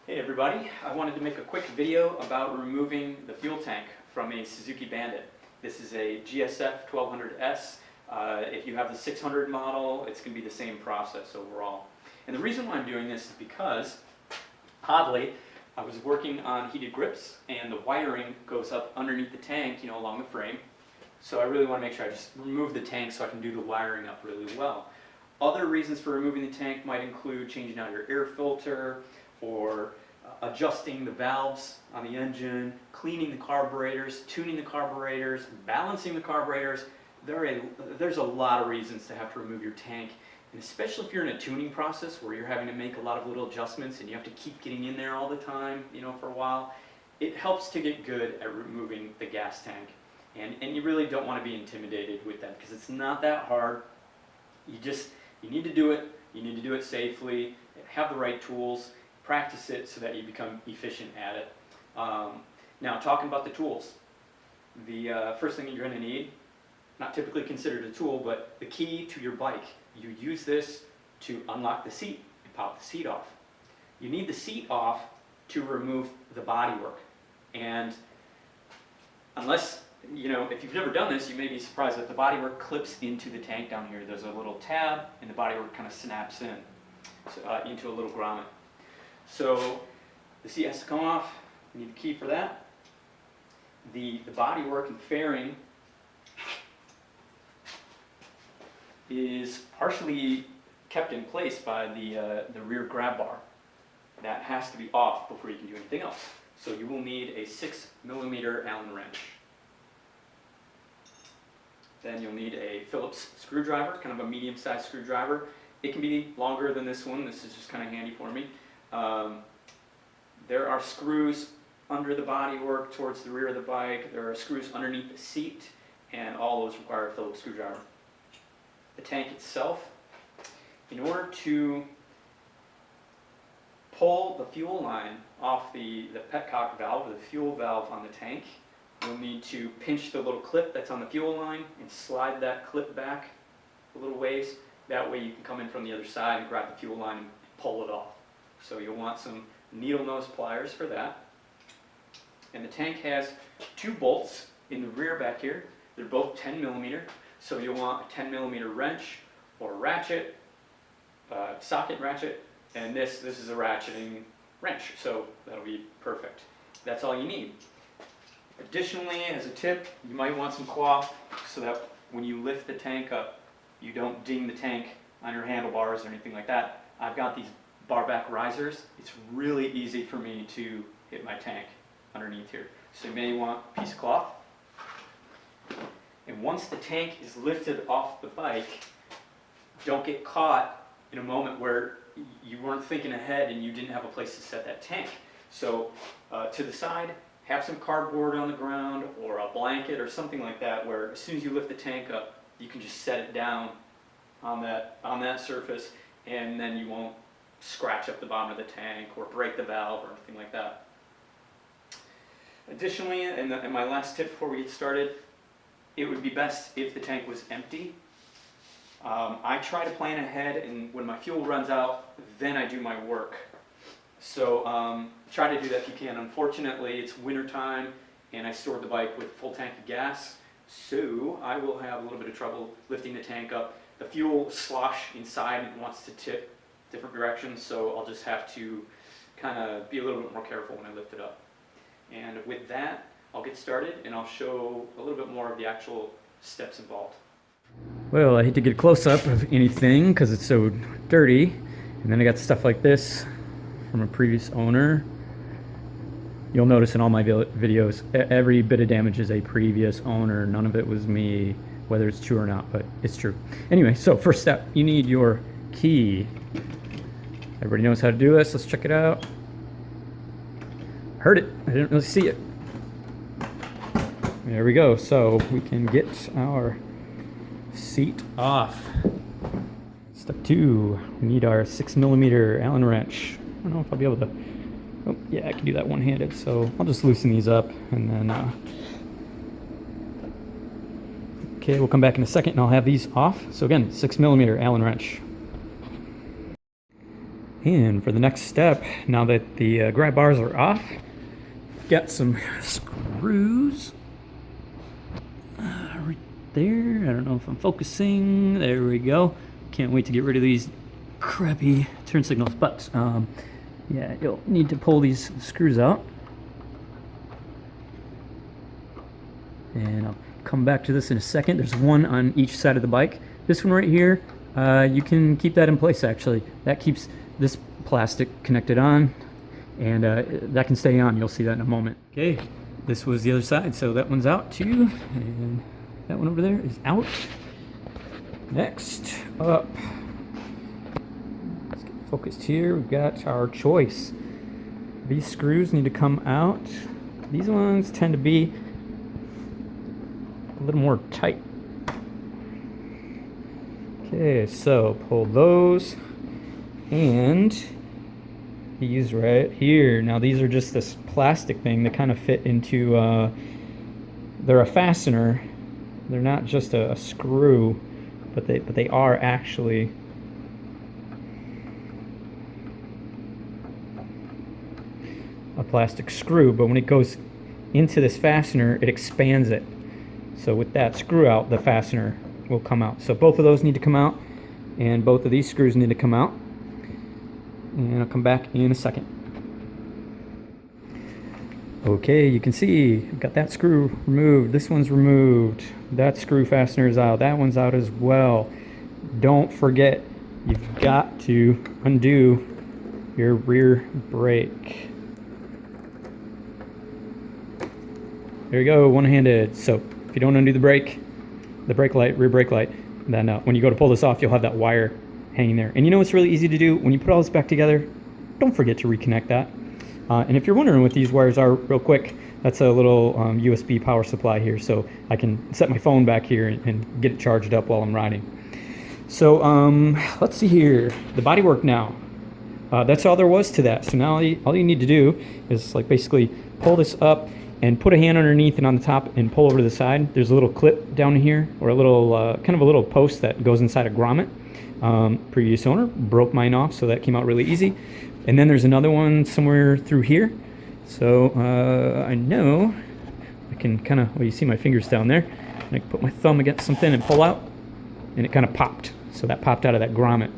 Hey everybody, I wanted to make a quick video about removing the fuel tank from a Suzuki Bandit. This is a GSF 1200S. If you have the 600 model, it's going to be the same process overall. And the reason why I'm doing this is because, oddly, I was working on heated grips and the wiring goes up underneath the tank, along the frame. So I really want to make sure I just remove the tank so I can do the wiring up really well. Other reasons for removing the tank might include changing out your air filter, or adjusting the valves on the engine, cleaning the carburetors, tuning the carburetors, balancing the carburetors. There's a lot of reasons to have to remove your tank, and especially if you're in a tuning process where you're having to make a lot of little adjustments and you have to keep getting in there all the time, for a while. It helps to get good at removing the gas tank, and you really don't want to be intimidated with that because it's not that hard. You need to do it. You need to do it safely, have the right tools, practice it so that you become efficient at it. Now, talking about the tools, the first thing you're going to need, not typically considered a tool, but the key to your bike. You use this to unlock the seat and pop the seat off. You need the seat off to remove the bodywork. And unless, if you've never done this, you may be surprised that the bodywork clips into the tank down here. There's a little tab, and the bodywork kind of snaps in into a little grommet. So the seat has to come off. You need the key for that. The bodywork and fairing is partially kept in place by the rear grab bar. That has to be off before you can do anything else. So you will need a 6mm Allen wrench. Then you'll need a Phillips screwdriver, kind of a medium-sized screwdriver. It can be longer than this one. This is just kind of handy for me. There are screws under the bodywork towards the rear of the bike. There are screws underneath the seat, and all those require a Phillips screwdriver. The tank itself, in order to pull the fuel line off the petcock valve, or the fuel valve on the tank, you'll need to pinch the little clip that's on the fuel line and slide that clip back a little ways. That way you can come in from the other side and grab the fuel line and pull it off. So you'll want some needle nose pliers for that. And the tank has two bolts in the rear back here. They're both 10mm. So you'll want a 10mm wrench or ratchet, socket ratchet, and this is a ratcheting wrench. So that'll be perfect. That's all you need. Additionally, as a tip, you might want some cloth so that when you lift the tank up, you don't ding the tank on your handlebars or anything like that. I've got these bar back risers. It's really easy for me to hit my tank underneath here. So you may want a piece of cloth. And once the tank is lifted off the bike, don't get caught in a moment where you weren't thinking ahead and you didn't have a place to set that tank. So to the side, have some cardboard on the ground or a blanket or something like that, where as soon as you lift the tank up, you can just set it down on that surface, and then you won't scratch up the bottom of the tank or break the valve or anything like that. Additionally, and my last tip before we get started, it would be best if the tank was empty. I try to plan ahead, and when my fuel runs out, then I do my work. So try to do that if you can. Unfortunately, it's winter time, and I stored the bike with a full tank of gas, so I will have a little bit of trouble lifting the tank up. The fuel slosh inside and wants to tip different directions, so I'll just have to kind of be a little bit more careful when I lift it up. And with that, I'll get started and I'll show a little bit more of the actual steps involved. Well, I hate to get a close-up of anything because it's so dirty. And then I got stuff like this from a previous owner. You'll notice in all my videos, every bit of damage is a previous owner. None of it was me, whether it's true or not, but it's true. Anyway, so first step, you need your key. Everybody knows how to do this. Let's check it out. Heard it. I didn't really see it. There we go. So we can get our seat off. Step 2, we need our 6mm Allen wrench. I don't know if I'll be able to. Oh, yeah, I can do that one-handed. So I'll just loosen these up and then. Okay, we'll come back in a second and I'll have these off. So again, 6mm Allen wrench. And for the next step, now that the grab bars are off, got some screws right there. I don't know if I'm focusing. There we go. Can't wait to get rid of these crappy turn signals. But yeah, you'll need to pull these screws out. And I'll come back to this in a second. There's one on each side of the bike. This one right here, you can keep that in place actually. That keeps this plastic connected on, and that can stay on. You'll see that in a moment. Okay, this was the other side, so that one's out too, and that one over there is out. Next up, let's get focused here. We've got our choice. These screws need to come out. These ones tend to be a little more tight. Okay, so pull those, and these right here. Now these are just this plastic thing that kind of fit into, they're a fastener. They're not just a screw, but they are actually a plastic screw. But when it goes into this fastener, it expands it. So with that screw out, the fastener will come out. So both of those need to come out, and both of these screws need to come out. And I'll come back in a second. Okay, you can see I've got that screw removed. This one's removed. That screw fastener is out. That one's out as well. Don't forget, you've got to undo your rear brake. There you go, one-handed. So if you don't undo the brake light, rear brake light, then when you go to pull this off, you'll have that wire hanging there. And you know what's really easy to do? When you put all this back together, don't forget to reconnect that. And if you're wondering what these wires are, real quick, that's a little USB power supply here, so I can set my phone back here and get it charged up while I'm riding. So let's see here, the bodywork now. That's all there was to that. So now all you need to do is like basically pull this up and put a hand underneath and on the top and pull over to the side. There's a little clip down here, or a little kind of a little post that goes inside a grommet. Previous owner broke mine off, so that came out really easy. And then there's another one somewhere through here. So I know I can kind of, well, you see my fingers down there. I can put my thumb against something and pull out, and it kind of popped. So that popped out of that grommet.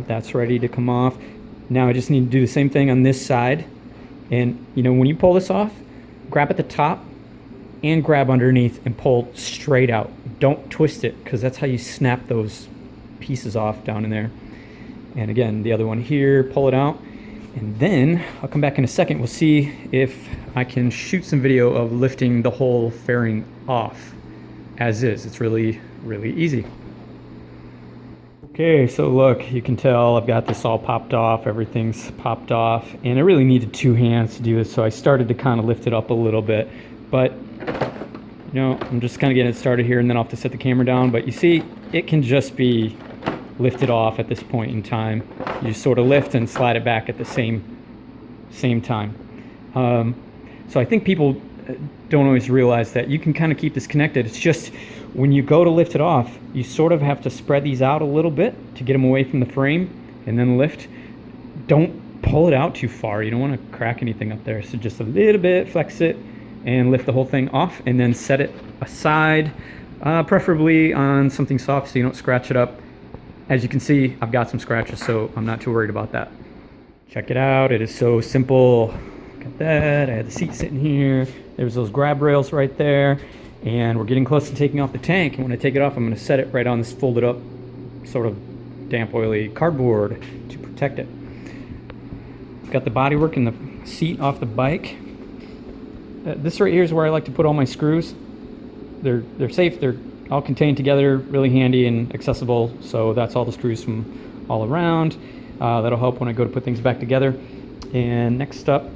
That's ready to come off. Now I just need to do the same thing on this side. And you know, when you pull this off, grab at the top and grab underneath and pull straight out. Don't twist it, because that's how you snap those pieces off down in there. And again, the other one here, pull it out. And then I'll come back in a second. We'll see if I can shoot some video of lifting the whole fairing off as is. It's really, really easy. Okay, so look, you can tell I've got this all popped off. Everything's popped off, and I really needed two hands to do this, so I started to kind of lift it up a little bit. But you know, I'm just kind of getting it started here, and then I'll have to set the camera down. But you see, it can just be lifted off at this point in time. You just sort of lift and slide it back at the same time. So I think people don't always realize that you can kind of keep this connected. It's just when you go to lift it off, you sort of have to spread these out a little bit to get them away from the frame, and then lift. Don't pull it out too far. You don't want to crack anything up there. So just a little bit, flex it, and lift the whole thing off, and then set it aside, preferably on something soft so you don't scratch it up. As you can see, I've got some scratches, so I'm not too worried about that. Check it out, it is so simple. Got that, I had the seat sitting here. There's those grab rails right there, and we're getting close to taking off the tank. And when I take it off, I'm gonna set it right on this folded up, sort of damp, oily cardboard to protect it. Got the bodywork and the seat off the bike. This right here is where I like to put all my screws. They're safe, they're all contained together, really handy and accessible. So that's all the screws from all around. That'll help when I go to put things back together. And next up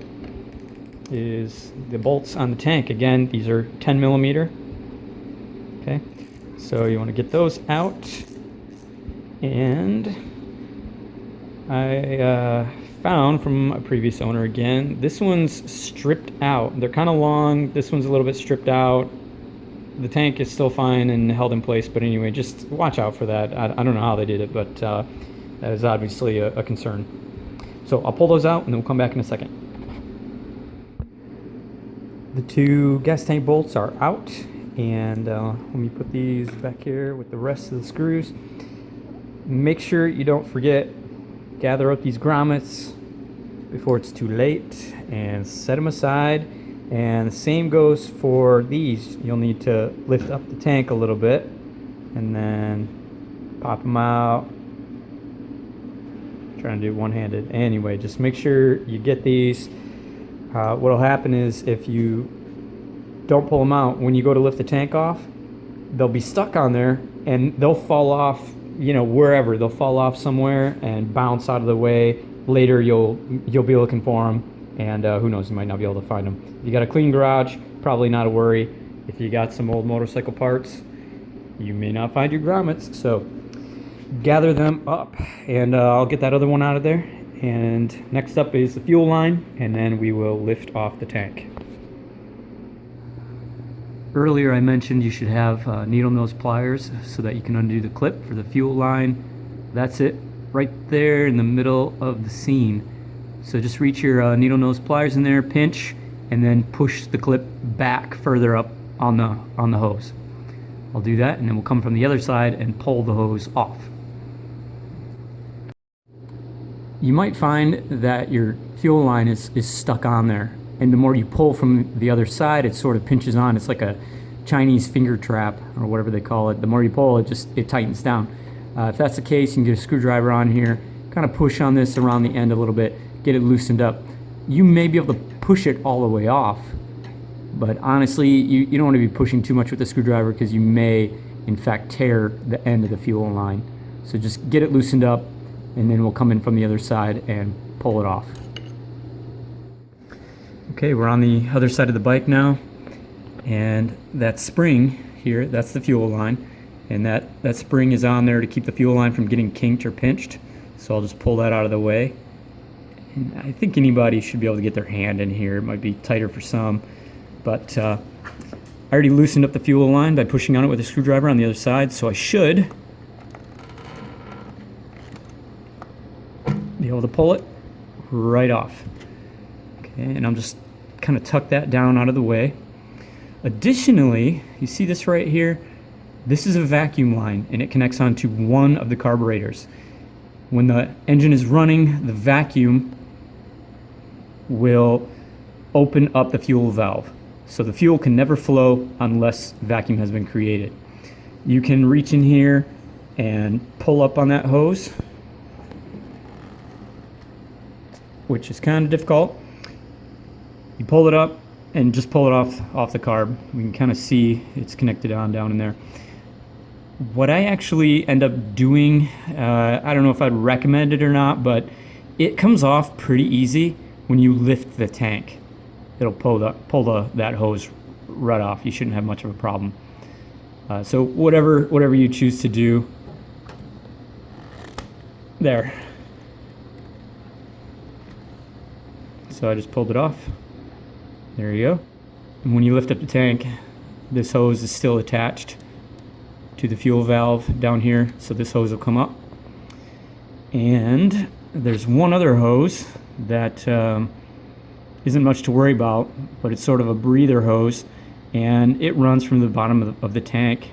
is the bolts on the tank. Again, these are 10 millimeter. Okay, so you want to get those out. And I found from a previous owner again, this one's stripped out. They're kind of long. This one's a little bit stripped out. The tank is still fine and held in place, but anyway, just watch out for that. I don't know how they did it, but That is obviously a concern. So I'll pull those out and then we'll come back in a second. The two gas tank bolts are out, and let me put these back here with the rest of the screws. Make sure you don't forget, gather up these grommets before it's too late and set them aside. And the same goes for these. You'll need to lift up the tank a little bit and then pop them out. Trying to do one-handed. Anyway, just make sure you get these. What'll happen is if you don't pull them out, when you go to lift the tank off, they'll be stuck on there and they'll fall off, you know, wherever. They'll fall off somewhere and bounce out of the way. Later you'll be looking for them, and who knows, you might not be able to find them. If you got a clean garage, probably not a worry. If you got some old motorcycle parts, you may not find your grommets. So gather them up, and I'll get that other one out of there. And next up is the fuel line, and then we will lift off the tank. Earlier I mentioned you should have needle nose pliers so that you can undo the clip for the fuel line. That's it, right there in the middle of the scene. So just reach your needle nose pliers in there, pinch, and then push the clip back further up on the hose. I'll do that, and then we'll come from the other side and pull the hose off. You might find that your fuel line is stuck on there, and the more you pull from the other side, it sort of pinches on. It's like a Chinese finger trap or whatever they call it. The more you pull, it tightens down. If that's the case, you can get a screwdriver on here, kind of push on this around the end a little bit, get it loosened up. You may be able to push it all the way off, but honestly, you don't want to be pushing too much with the screwdriver because you may, in fact, tear the end of the fuel line. So just get it loosened up, and then we'll come in from the other side and pull it off. Okay, we're on the other side of the bike now, and that spring here, that's the fuel line, and that spring is on there to keep the fuel line from getting kinked or pinched. So I'll just pull that out of the way. And I think anybody should be able to get their hand in here. It might be tighter for some, but I already loosened up the fuel line by pushing on it with a screwdriver on the other side, so I should be able to pull it right off. Okay, and I'm just kind of tuck that down out of the way. Additionally, you see this right here? This is a vacuum line, and it connects onto one of the carburetors. When the engine is running, the vacuum will open up the fuel valve. So the fuel can never flow unless vacuum has been created. You can reach in here and pull up on that hose, which is kind of difficult. You pull it up and just pull it off the carb. We can kind of see it's connected on down in there. What I actually end up doing, I don't know if I'd recommend it or not, but it comes off pretty easy when you lift the tank. It'll pull that hose right off. You shouldn't have much of a problem. So whatever you choose to do. There. So I just pulled it off. There you go. And when you lift up the tank, this hose is still attached to the fuel valve down here, so this hose will come up. And there's one other hose that isn't much to worry about, but it's sort of a breather hose, and it runs from the bottom of the tank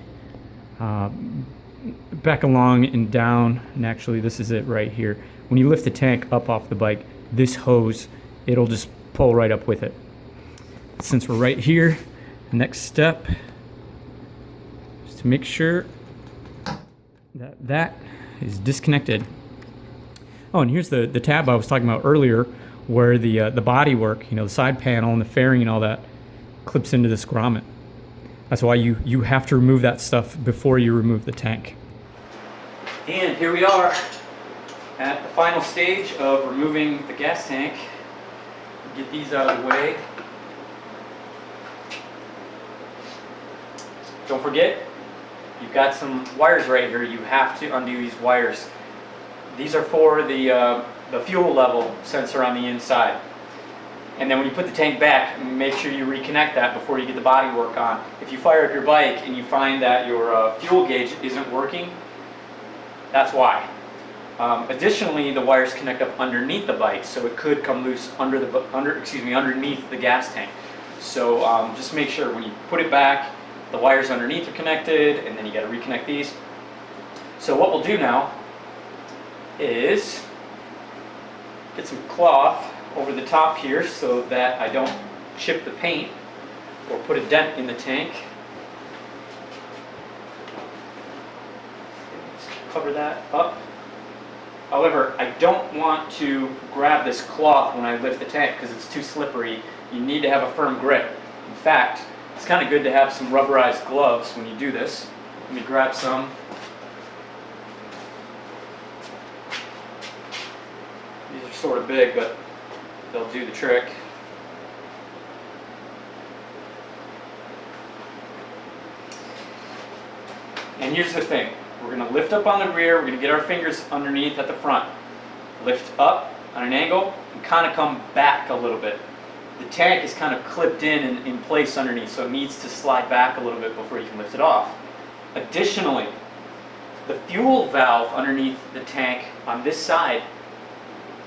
back along and down, and actually this is it right here. When you lift the tank up off the bike, this hose, it'll just pull right up with it. Since we're right here, the next step is to make sure that is disconnected. Oh, and here's the tab I was talking about earlier, where the bodywork, the side panel and the fairing and all that clips into this grommet. That's why you have to remove that stuff before you remove the tank. And here we are at the final stage of removing the gas tank. Get these out of the way. Don't forget, you've got some wires right here. You have to undo these wires. These are for the fuel level sensor on the inside. And then when you put the tank back, make sure you reconnect that before you get the body work on. If you fire up your bike and you find that your fuel gauge isn't working, that's why. Additionally, the wires connect up underneath the bike, so it could come loose underneath the gas tank. So just make sure when you put it back, the wires underneath are connected, and then you got to reconnect these. So what we'll do now is get some cloth over the top here so that I don't chip the paint or put a dent in the tank. Just cover that up. However, I don't want to grab this cloth when I lift the tank because it's too slippery. You need to have a firm grip. In fact, it's kind of good to have some rubberized gloves when you do this. Let me grab some. These are sort of big, but they'll do the trick. And here's the thing. We're going to lift up on the rear, we're going to get our fingers underneath at the front. Lift up on an angle and kind of come back a little bit. The tank is kind of clipped in place underneath, so it needs to slide back a little bit before you can lift it off. Additionally, the fuel valve underneath the tank on this side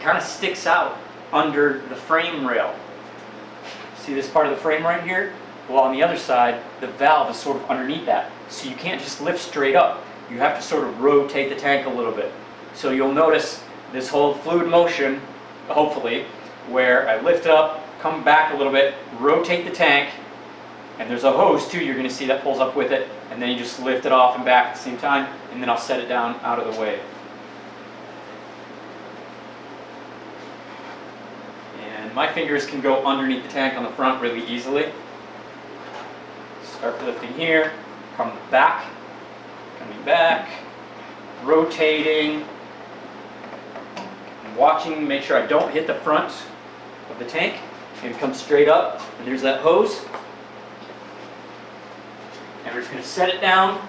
kind of sticks out under the frame rail. See this part of the frame right here? Well, on the other side, the valve is sort of underneath that, so you can't just lift straight up. You have to sort of rotate the tank a little bit. So you'll notice this whole fluid motion, hopefully, where I lift up, come back a little bit, rotate the tank, and there's a hose too you're going to see that pulls up with it, and then you just lift it off and back at the same time, and then I'll set it down out of the way. And my fingers can go underneath the tank on the front really easily. Start lifting here, come back, coming back, rotating, and watching, make sure I don't hit the front of the tank, and come straight up, and there's that hose. And we're just going to set it down.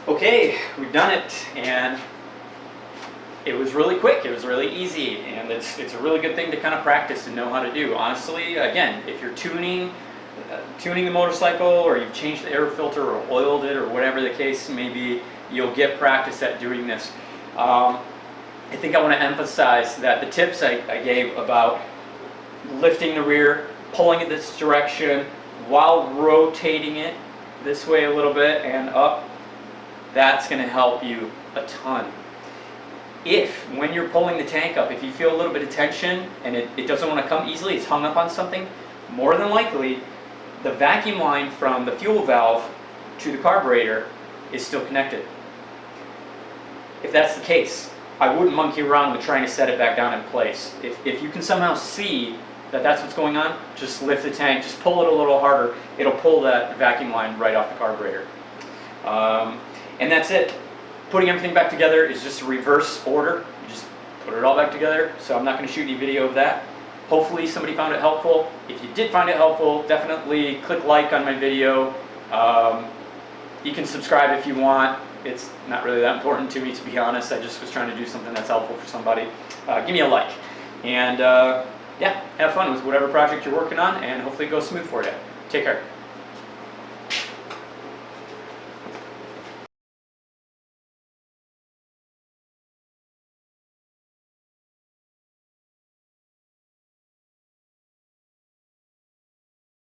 Okay, we've done it, and it was really quick, it was really easy, and it's a really good thing to kind of practice and know how to do. Honestly, again, if you're tuning the motorcycle, or you've changed the air filter or oiled it or whatever the case may be, you'll get practice at doing this. I think I want to emphasize that the tips I gave about lifting the rear, pulling it this direction while rotating it this way a little bit and up, that's going to help you a ton. If, when you're pulling the tank up, if you feel a little bit of tension and it doesn't want to come easily, it's hung up on something, more than likely the vacuum line from the fuel valve to the carburetor is still connected. If that's the case, I wouldn't monkey around with trying to set it back down in place. If you can somehow see that that's what's going on, just lift the tank, just pull it a little harder, it'll pull that vacuum line right off the carburetor. And that's it. Putting everything back together is just a reverse order. You just put it all back together, so I'm not going to shoot any video of that. Hopefully somebody found it helpful. If you did find it helpful, definitely click like on my video. You can subscribe if you want. It's not really that important to me, to be honest. I just was trying to do something that's helpful for somebody. Give me a like. And yeah, have fun with whatever project you're working on, and hopefully it goes smooth for you. Take care.